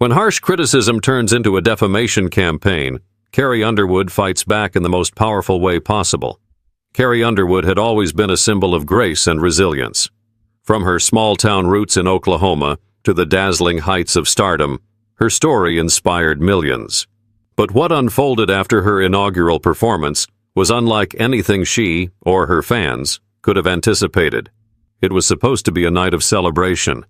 When harsh criticism turns into a defamation campaign, Carrie Underwood fights back in the most powerful way possible. Carrie Underwood had always been a symbol of grace and resilience. From her small-town roots in Oklahoma to the dazzling heights of stardom, her story inspired millions. But what unfolded after her inaugural performance was unlike anything she, or her fans, could have anticipated. It was supposed to be a night of celebration.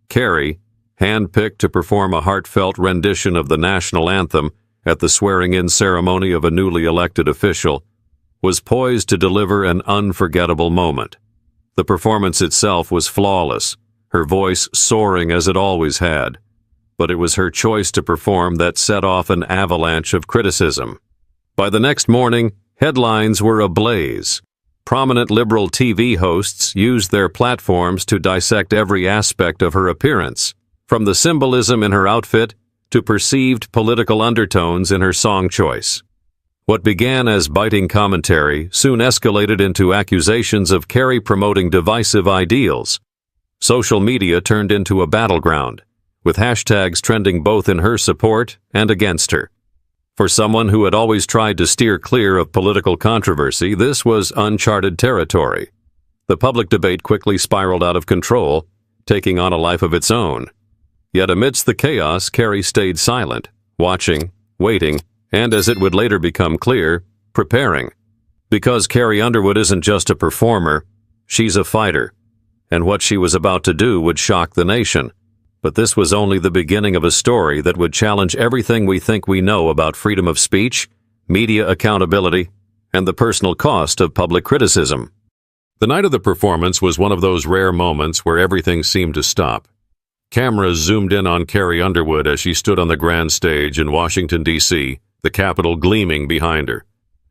Carrie, handpicked to perform a heartfelt rendition of the national anthem at the swearing-in ceremony of a newly elected official, was poised to deliver an unforgettable moment. The performance itself was flawless, her voice soaring as it always had. But it was her choice to perform that set off an avalanche of criticism. By the next morning, headlines were ablaze. Prominent liberal TV hosts used their platforms to dissect every aspect of her appearance, from the symbolism in her outfit to perceived political undertones in her song choice. What began as biting commentary soon escalated into accusations of Carrie promoting divisive ideals. Social media turned into a battleground, with hashtags trending both in her support and against her. For someone who had always tried to steer clear of political controversy, this was uncharted territory. The public debate quickly spiraled out of control, taking on a life of its own. Yet amidst the chaos, Carrie stayed silent, watching, waiting, and as it would later become clear, preparing. Because Carrie Underwood isn't just a performer, she's a fighter. And what she was about to do would shock the nation. But this was only the beginning of a story that would challenge everything we think we know about freedom of speech, media accountability, and the personal cost of public criticism. The night of the performance was one of those rare moments where everything seemed to stop. Cameras zoomed in on Carrie Underwood as she stood on the grand stage in Washington, D.C., the Capitol gleaming behind her.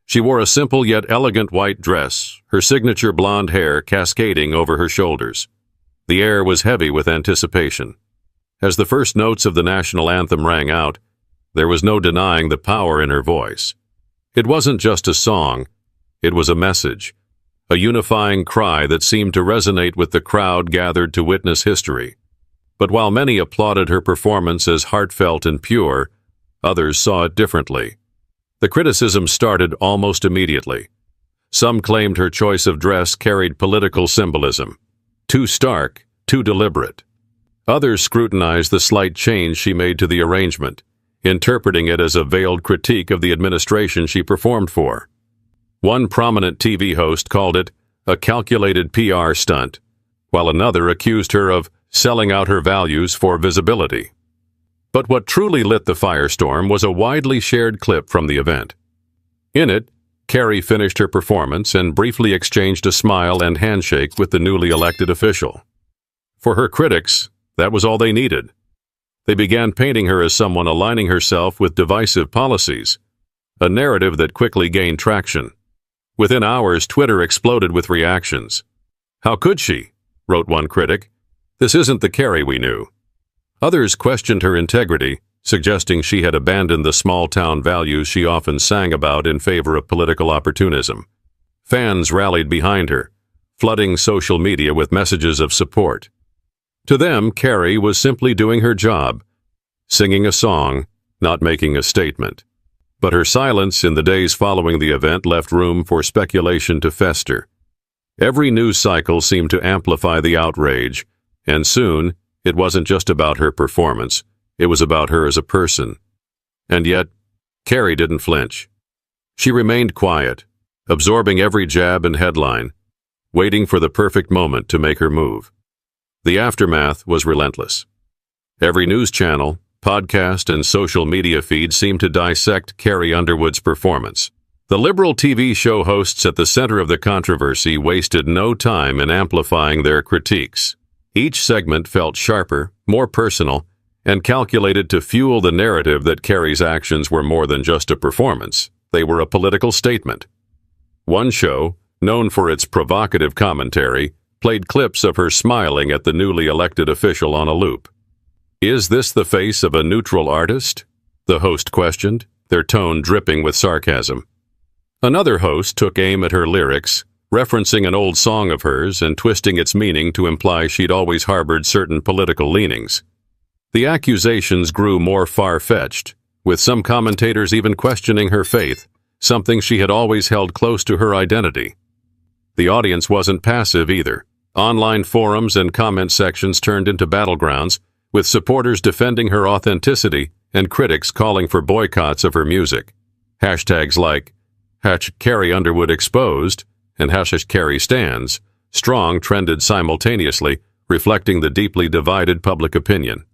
She wore a simple yet elegant white dress, her signature blonde hair cascading over her shoulders. The air was heavy with anticipation. As the first notes of the national anthem rang out, there was no denying the power in her voice. It wasn't just a song, it was a message, a unifying cry that seemed to resonate with the crowd gathered to witness history. But while many applauded her performance as heartfelt and pure, others saw it differently. The criticism started almost immediately. Some claimed her choice of dress carried political symbolism, too stark, too deliberate. Others scrutinized the slight change she made to the arrangement, interpreting it as a veiled critique of the administration she performed for. One prominent TV host called it a calculated PR stunt, while another accused her of selling out her values for visibility. But what truly lit the firestorm was a widely shared clip from the event. In it, Carrie finished her performance and briefly exchanged a smile and handshake with the newly elected official. For her critics, that was all they needed. They began painting her as someone aligning herself with divisive policies, a narrative that quickly gained traction. Within hours, Twitter exploded with reactions. "How could she?" wrote one critic. "This isn't the Carrie we knew." Others questioned her integrity, suggesting she had abandoned the small-town values she often sang about in favor of political opportunism. Fans rallied behind her, flooding social media with messages of support. To them, Carrie was simply doing her job, singing a song, not making a statement. But her silence in the days following the event left room for speculation to fester. Every news cycle seemed to amplify the outrage, and soon, it wasn't just about her performance, it was about her as a person. And yet, Carrie didn't flinch. She remained quiet, absorbing every jab and headline, waiting for the perfect moment to make her move. The aftermath was relentless. Every news channel, podcast, and social media feed seemed to dissect Carrie Underwood's performance. The liberal TV show hosts at the center of the controversy wasted no time in amplifying their critiques. Each segment felt sharper, more personal, and calculated to fuel the narrative that Carrie's actions were more than just a performance. They were a political statement. One show, known for its provocative commentary, played clips of her smiling at the newly elected official on a loop. "Is this the face of a neutral artist?" the host questioned, their tone dripping with sarcasm. Another host took aim at her lyrics, referencing an old song of hers and twisting its meaning to imply she'd always harbored certain political leanings. The accusations grew more far-fetched, with some commentators even questioning her faith, something she had always held close to her identity. The audience wasn't passive either. Online forums and comment sections turned into battlegrounds, with supporters defending her authenticity and critics calling for boycotts of her music. Hashtags like #Carrie Underwood exposed and #Carrie stands strong trended simultaneously, reflecting the deeply divided public opinion.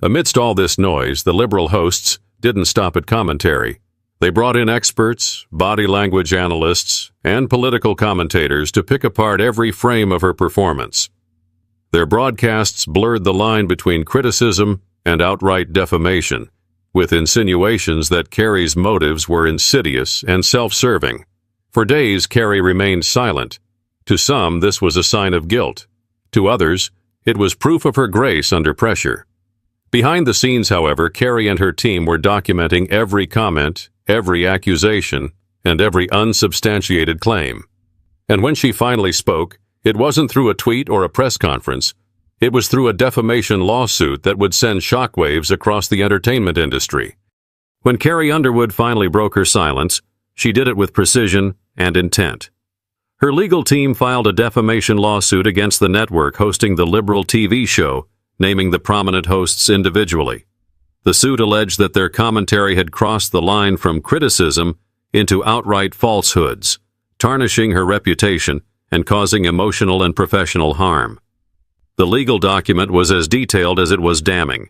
Amidst all this noise, the liberal hosts didn't stop at commentary. They brought in experts, body language analysts, and political commentators to pick apart every frame of her performance. Their broadcasts blurred the line between criticism and outright defamation, with insinuations that Carrie's motives were insidious and self-serving. For days, Carrie remained silent. To some, this was a sign of guilt. To others, it was proof of her grace under pressure. Behind the scenes, however, Carrie and her team were documenting every comment, every accusation, and every unsubstantiated claim. And when she finally spoke, it wasn't through a tweet or a press conference. It was through a defamation lawsuit that would send shockwaves across the entertainment industry. When Carrie Underwood finally broke her silence, she did it with precision and intent. Her legal team filed a defamation lawsuit against the network hosting the liberal TV show, naming the prominent hosts individually. The suit alleged that their commentary had crossed the line from criticism into outright falsehoods, tarnishing her reputation and causing emotional and professional harm. The legal document was as detailed as it was damning.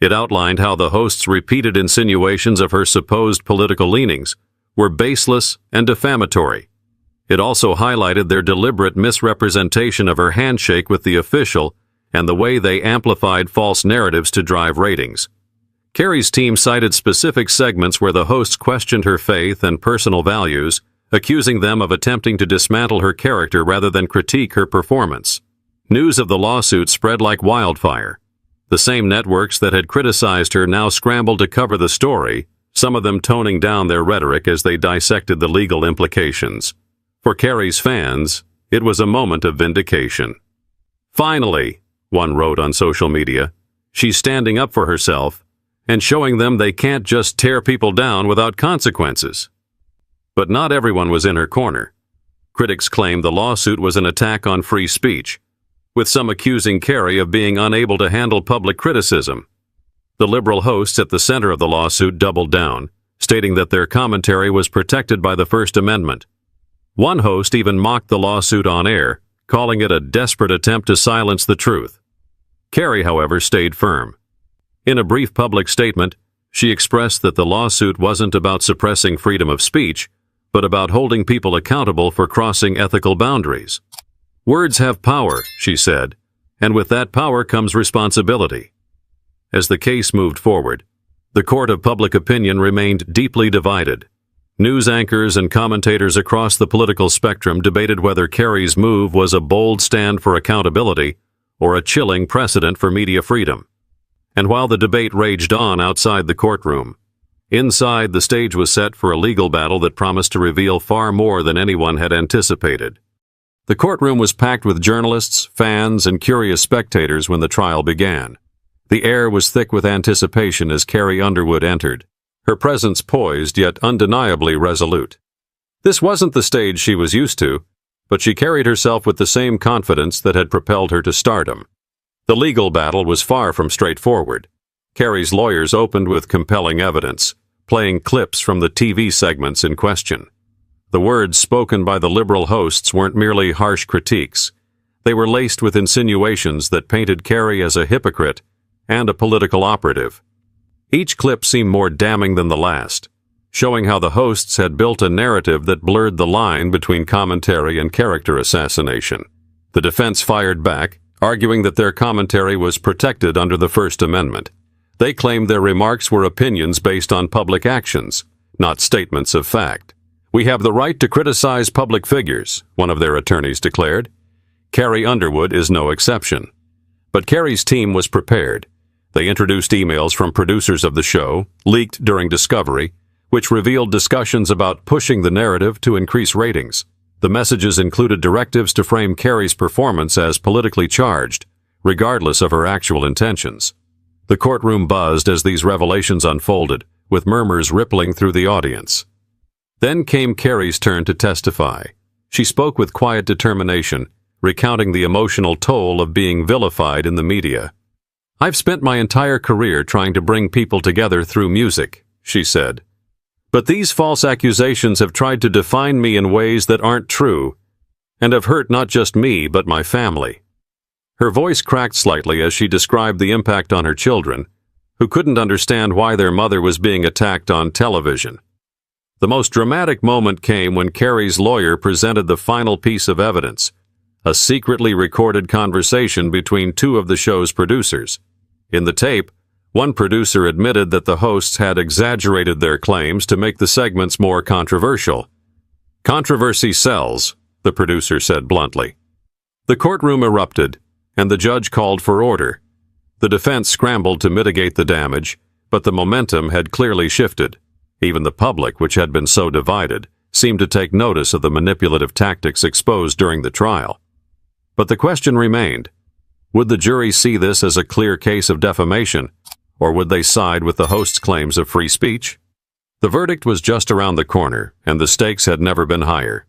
It outlined how the hosts' repeated insinuations of her supposed political leanings were baseless and defamatory. It also highlighted their deliberate misrepresentation of her handshake with the official and the way they amplified false narratives to drive ratings. Carrie's team cited specific segments where the hosts questioned her faith and personal values, accusing them of attempting to dismantle her character rather than critique her performance. News of the lawsuit spread like wildfire. The same networks that had criticized her now scrambled to cover the story, some of them toning down their rhetoric as they dissected the legal implications. For Carrie's fans, it was a moment of vindication. Finally, one wrote on social media, she's standing up for herself and showing them they can't just tear people down without consequences. But not everyone was in her corner. Critics claimed the lawsuit was an attack on free speech, with some accusing Carrie of being unable to handle public criticism. The liberal hosts at the center of the lawsuit doubled down, stating that their commentary was protected by the First Amendment. One host even mocked the lawsuit on air, calling it a desperate attempt to silence the truth. Carrie, however, stayed firm. In a brief public statement, she expressed that the lawsuit wasn't about suppressing freedom of speech, but about holding people accountable for crossing ethical boundaries. Words have power, she said, and with that power comes responsibility. As the case moved forward, the court of public opinion remained deeply divided. News anchors and commentators across the political spectrum debated whether Carrie's move was a bold stand for accountability or a chilling precedent for media freedom. And while the debate raged on outside the courtroom, inside the stage was set for a legal battle that promised to reveal far more than anyone had anticipated. The courtroom was packed with journalists, fans, and curious spectators when the trial began. The air was thick with anticipation as Carrie Underwood entered, her presence poised yet undeniably resolute. This wasn't the stage she was used to, but she carried herself with the same confidence that had propelled her to stardom. The legal battle was far from straightforward. Carrie's lawyers opened with compelling evidence, playing clips from the TV segments in question. The words spoken by the liberal hosts weren't merely harsh critiques. They were laced with insinuations that painted Carrie as a hypocrite and a political operative. Each clip seemed more damning than the last, showing how the hosts had built a narrative that blurred the line between commentary and character assassination. The defense fired back, arguing that their commentary was protected under the First Amendment. They claimed their remarks were opinions based on public actions, not statements of fact. "We have the right to criticize public figures," one of their attorneys declared. Carrie Underwood is no exception. But Carrie's team was prepared. They introduced emails from producers of the show, leaked during discovery, which revealed discussions about pushing the narrative to increase ratings. The messages included directives to frame Carrie's performance as politically charged, regardless of her actual intentions. The courtroom buzzed as these revelations unfolded, with murmurs rippling through the audience. Then came Carrie's turn to testify. She spoke with quiet determination, recounting the emotional toll of being vilified in the media. "I've spent my entire career trying to bring people together through music," she said. "But these false accusations have tried to define me in ways that aren't true, and have hurt not just me, but my family." Her voice cracked slightly as she described the impact on her children, who couldn't understand why their mother was being attacked on television. The most dramatic moment came when Carrie's lawyer presented the final piece of evidence, a secretly recorded conversation between two of the show's producers. In the tape, one producer admitted that the hosts had exaggerated their claims to make the segments more controversial. "Controversy sells," the producer said bluntly. The courtroom erupted, and the judge called for order. The defense scrambled to mitigate the damage, but the momentum had clearly shifted. Even the public, which had been so divided, seemed to take notice of the manipulative tactics exposed during the trial. But the question remained: would the jury see this as a clear case of defamation, or would they side with the host's claims of free speech? The verdict was just around the corner, and the stakes had never been higher.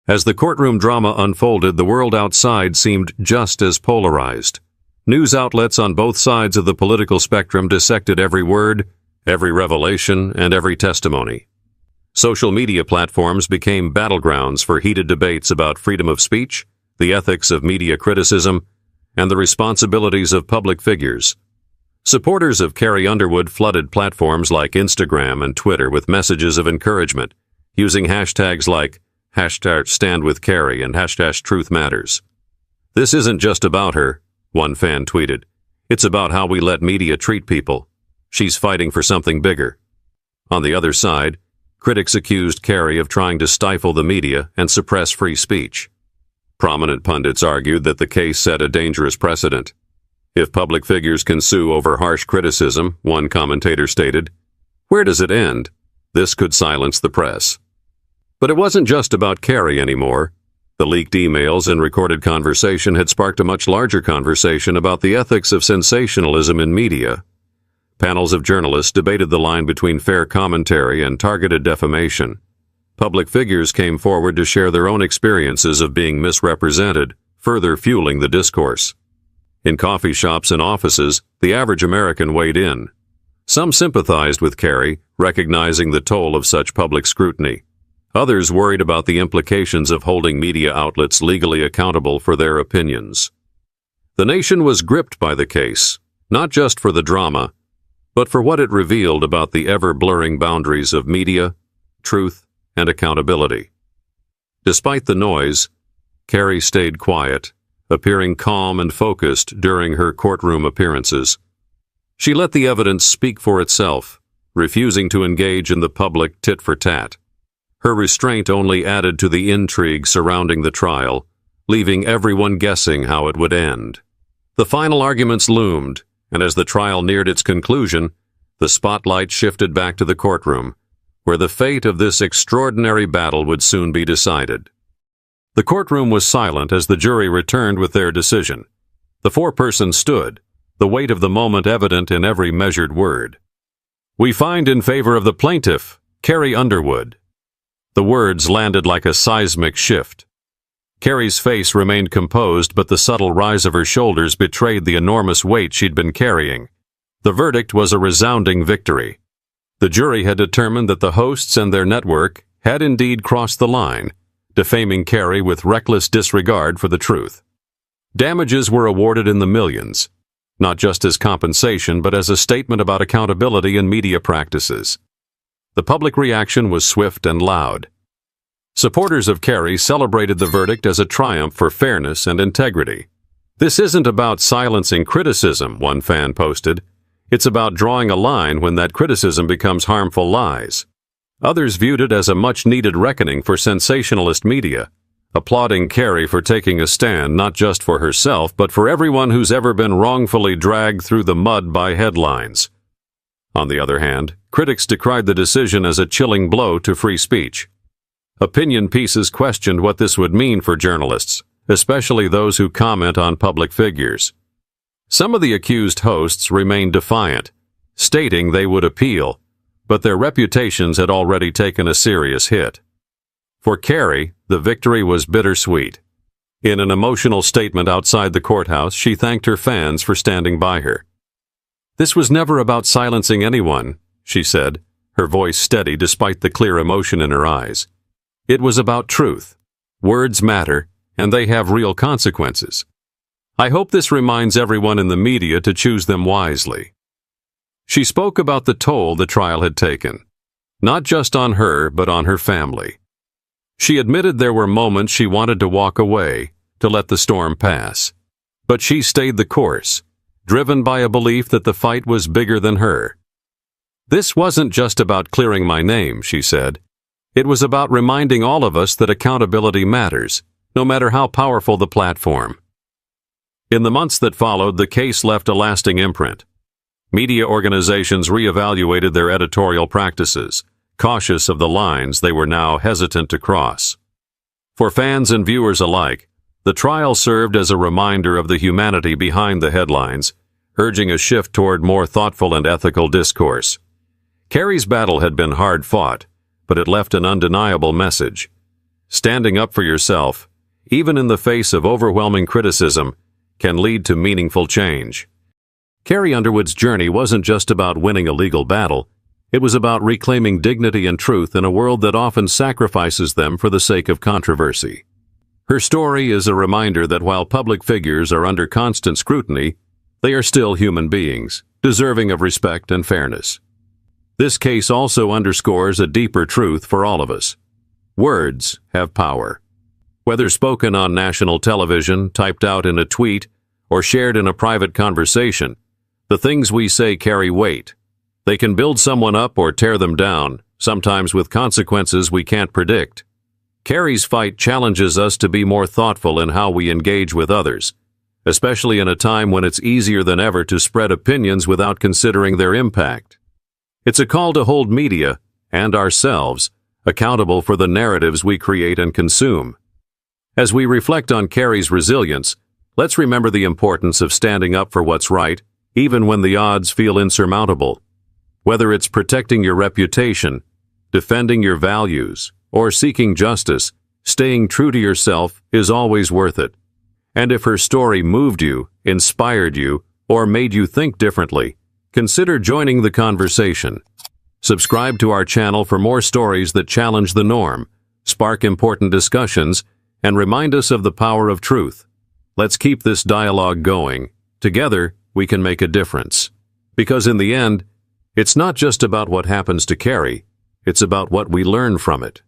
As the courtroom drama unfolded, the world outside seemed just as polarized. News outlets on both sides of the political spectrum dissected every word, every revelation, and every testimony. Social media platforms became battlegrounds for heated debates about freedom of speech, the ethics of media criticism, and the responsibilities of public figures. Supporters of Carrie Underwood flooded platforms like Instagram and Twitter with messages of encouragement, using hashtags like #StandWithCarrie and #TruthMatters. "This isn't just about her," one fan tweeted. "It's about how we let media treat people. She's fighting for something bigger." On the other side, critics accused Carrie of trying to stifle the media and suppress free speech. Prominent pundits argued that the case set a dangerous precedent. "If public figures can sue over harsh criticism," one commentator stated, "where does it end? This could silence the press." But it wasn't just about Carrie anymore. The leaked emails and recorded conversation had sparked a much larger conversation about the ethics of sensationalism in media. Panels of journalists debated the line between fair commentary and targeted defamation. Public figures came forward to share their own experiences of being misrepresented, further fueling the discourse. In coffee shops and offices, the average American weighed in. Some sympathized with Carrie, recognizing the toll of such public scrutiny. Others worried about the implications of holding media outlets legally accountable for their opinions. The nation was gripped by the case, not just for the drama, but for what it revealed about the ever-blurring boundaries of media, truth, and accountability. Despite the noise, Carrie stayed quiet, appearing calm and focused during her courtroom appearances. She let the evidence speak for itself, refusing to engage in the public tit-for-tat. Her restraint only added to the intrigue surrounding the trial, leaving everyone guessing how it would end. The final arguments loomed, and as the trial neared its conclusion, the spotlight shifted back to the courtroom, where the fate of this extraordinary battle would soon be decided. The courtroom was silent as the jury returned with their decision. The four-person stood, the weight of the moment evident in every measured word. "We find in favor of the plaintiff, Carrie Underwood." The words landed like a seismic shift. Carrie's face remained composed, but the subtle rise of her shoulders betrayed the enormous weight she'd been carrying. The verdict was a resounding victory. The jury had determined that the hosts and their network had indeed crossed the line, defaming Carrie with reckless disregard for the truth. Damages were awarded in the millions, not just as compensation, but as a statement about accountability in media practices. The public reaction was swift and loud. Supporters of Carrie celebrated the verdict as a triumph for fairness and integrity. "This isn't about silencing criticism," one fan posted. "It's about drawing a line when that criticism becomes harmful lies." Others viewed it as a much-needed reckoning for sensationalist media, applauding Carrie for taking a stand not just for herself, but for everyone who's ever been wrongfully dragged through the mud by headlines. On the other hand, critics decried the decision as a chilling blow to free speech. Opinion pieces questioned what this would mean for journalists, especially those who comment on public figures. Some of the accused hosts remained defiant, stating they would appeal, but their reputations had already taken a serious hit. For Carrie, the victory was bittersweet. In an emotional statement outside the courthouse, she thanked her fans for standing by her. "This was never about silencing anyone," she said, her voice steady despite the clear emotion in her eyes. "It was about truth. Words matter, and they have real consequences. I hope this reminds everyone in the media to choose them wisely." She spoke about the toll the trial had taken, not just on her, but on her family. She admitted there were moments she wanted to walk away, to let the storm pass. But she stayed the course, driven by a belief that the fight was bigger than her. "This wasn't just about clearing my name," she said. "It was about reminding all of us that accountability matters, no matter how powerful the platform." In the months that followed, the case left a lasting imprint. Media organizations reevaluated their editorial practices, cautious of the lines they were now hesitant to cross. For fans and viewers alike, the trial served as a reminder of the humanity behind the headlines, urging a shift toward more thoughtful and ethical discourse. Carrie's battle had been hard fought, but it left an undeniable message. Standing up for yourself, even in the face of overwhelming criticism, can lead to meaningful change. Carrie Underwood's journey wasn't just about winning a legal battle. It was about reclaiming dignity and truth in a world that often sacrifices them for the sake of controversy. Her story is a reminder that while public figures are under constant scrutiny, they are still human beings, deserving of respect and fairness. This case also underscores a deeper truth for all of us. Words have power. Whether spoken on national television, typed out in a tweet, or shared in a private conversation, the things we say carry weight. They can build someone up or tear them down, sometimes with consequences we can't predict. Carrie's fight challenges us to be more thoughtful in how we engage with others, especially in a time when it's easier than ever to spread opinions without considering their impact. It's a call to hold media, and ourselves, accountable for the narratives we create and consume. As we reflect on Carrie's resilience, let's remember the importance of standing up for what's right, even when the odds feel insurmountable. Whether it's protecting your reputation, defending your values, or seeking justice, staying true to yourself is always worth it. And if her story moved you, inspired you, or made you think differently, consider joining the conversation. Subscribe to our channel for more stories that challenge the norm, spark important discussions, and remind us of the power of truth. Let's keep this dialogue going. Together, we can make a difference. Because in the end, it's not just about what happens to Carrie, it's about what we learn from it.